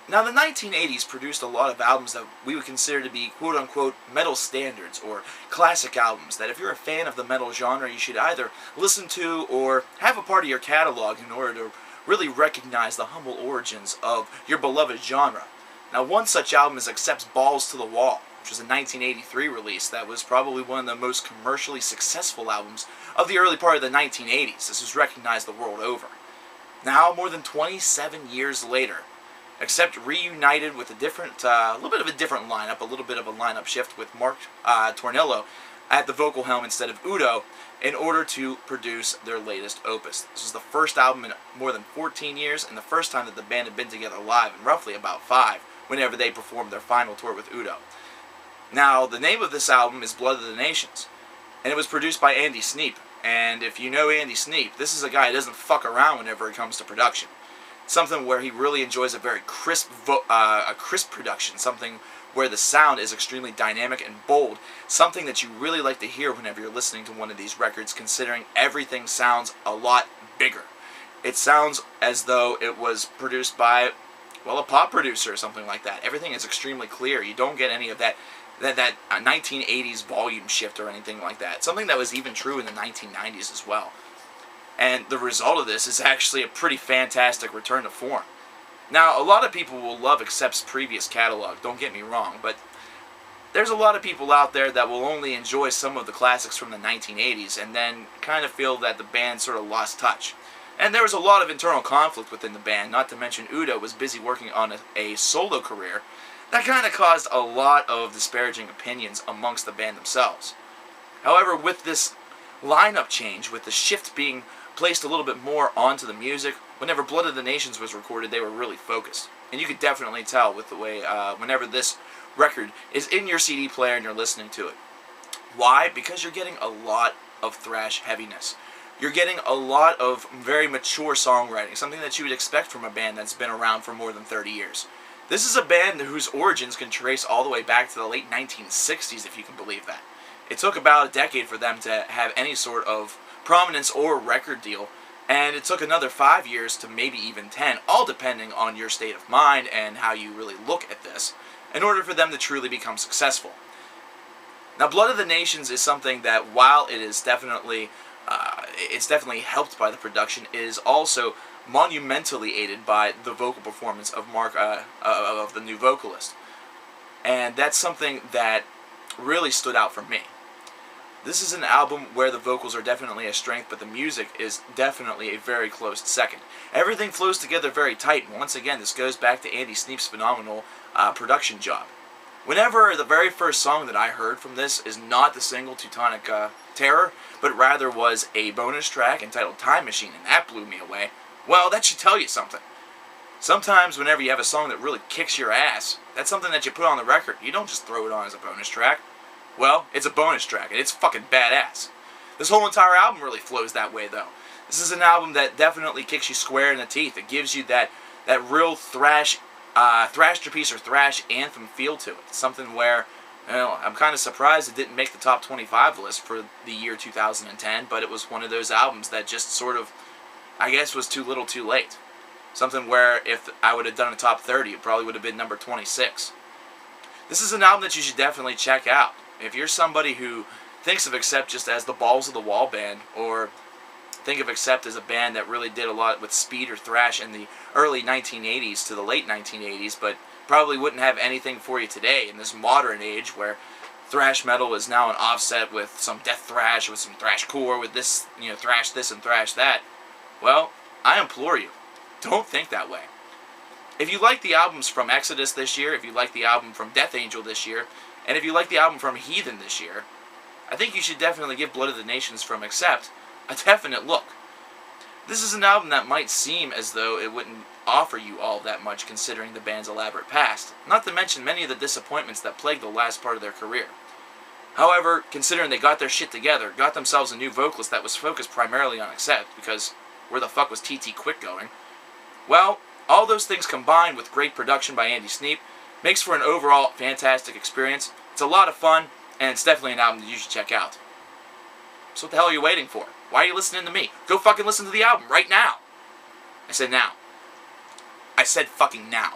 Now, the 1980s produced a lot of albums that we would consider to be quote-unquote metal standards, or classic albums, that if you're a fan of the metal genre, you should either listen to or have a part of your catalog in order to really recognize the humble origins of your beloved genre. Now, one such album is Accept's Balls to the Wall, which was a 1983 release that was probably one of the most commercially successful albums of the early part of the 1980s. This was recognized the world over. Now, more than 27 years later, Accept reunited with a little bit of a different lineup, a little bit of a lineup shift with Mark Tornillo at the vocal helm instead of Udo, in order to produce their latest opus. This was the first album in more than 14 years, and the first time that the band had been together live in roughly about 5, whenever they performed their final tour with Udo. Now, the name of this album is Blood of the Nations, and it was produced by Andy Sneap. And if you know Andy Sneap, this is a guy who doesn't fuck around whenever it comes to production. Something where he really enjoys a very crisp production, something where the sound is extremely dynamic and bold, something that you really like to hear whenever you're listening to one of these records, considering everything sounds a lot bigger. It sounds as though it was produced by, well, a pop producer or something like that. Everything is extremely clear. You don't get any of that 1980s volume shift or anything like that. Something that was even true in the 1990s as well. And the result of this is actually a pretty fantastic return to form. Now, a lot of people will love Accept's previous catalog, don't get me wrong, but there's a lot of people out there that will only enjoy some of the classics from the 1980s and then kind of feel that the band sort of lost touch. And there was a lot of internal conflict within the band, not to mention Udo was busy working on a solo career. That kind of caused a lot of disparaging opinions amongst the band themselves. However, with this lineup change, with the shift being placed a little bit more onto the music, whenever Blood of the Nations was recorded, they were really focused. And you could definitely tell with the way, whenever this record is in your CD player and you're listening to it. Why? Because you're getting a lot of thrash heaviness. You're getting a lot of very mature songwriting, something that you would expect from a band that's been around for more than 30 years. This is a band whose origins can trace all the way back to the late 1960s, if you can believe that. It took about a decade for them to have any sort of prominence or record deal, and it took another 5 years to maybe even 10, all depending on your state of mind and how you really look at this, in order for them to truly become successful. Now, Blood of the Nations is something that, while it is definitely helped by the production, it is also monumentally aided by the vocal performance of of the new vocalist, and that's something that really stood out for me. This is an album where the vocals are definitely a strength, but the music is definitely a very close second. Everything flows together very tight, and once again, this goes back to Andy Sneap's phenomenal production job. Whenever the very first song that I heard from this is not the single Teutonic Terror, but rather was a bonus track entitled Time Machine, and that blew me away, well, that should tell you something. Sometimes whenever you have a song that really kicks your ass, that's something that you put on the record. You don't just throw it on as a bonus track. Well, it's a bonus track, and it's fucking badass. This whole entire album really flows that way, though. This is an album that definitely kicks you square in the teeth. It gives you that real thrash piece or thrash anthem feel to it. It's something where, well, I'm kind of surprised it didn't make the top 25 list for the year 2010, but it was one of those albums that just sort of, I guess, was too little too late. Something where if I would have done a top 30, it probably would have been number 26. This is an album that you should definitely check out. If you're somebody who thinks of Accept just as the Balls of the Wall band, or think of Accept as a band that really did a lot with speed or thrash in the early 1980s to the late 1980s, but probably wouldn't have anything for you today in this modern age where thrash metal is now an offset with some death thrash, with some thrashcore, with this, thrash this and thrash that. Well, I implore you, don't think that way. If you like the albums from Exodus this year, if you like the album from Death Angel this year, and if you like the album from Heathen this year, I think you should definitely give Blood of the Nations from Accept a definite look. This is an album that might seem as though it wouldn't offer you all that much considering the band's elaborate past, not to mention many of the disappointments that plagued the last part of their career. However, considering they got their shit together, got themselves a new vocalist that was focused primarily on Accept, because where the fuck was TT Quick going? Well, all those things combined with great production by Andy Sneap makes for an overall fantastic experience. It's a lot of fun, and it's definitely an album that you should check out. So what the hell are you waiting for? Why are you listening to me? Go fucking listen to the album right now. I said now. I said fucking now.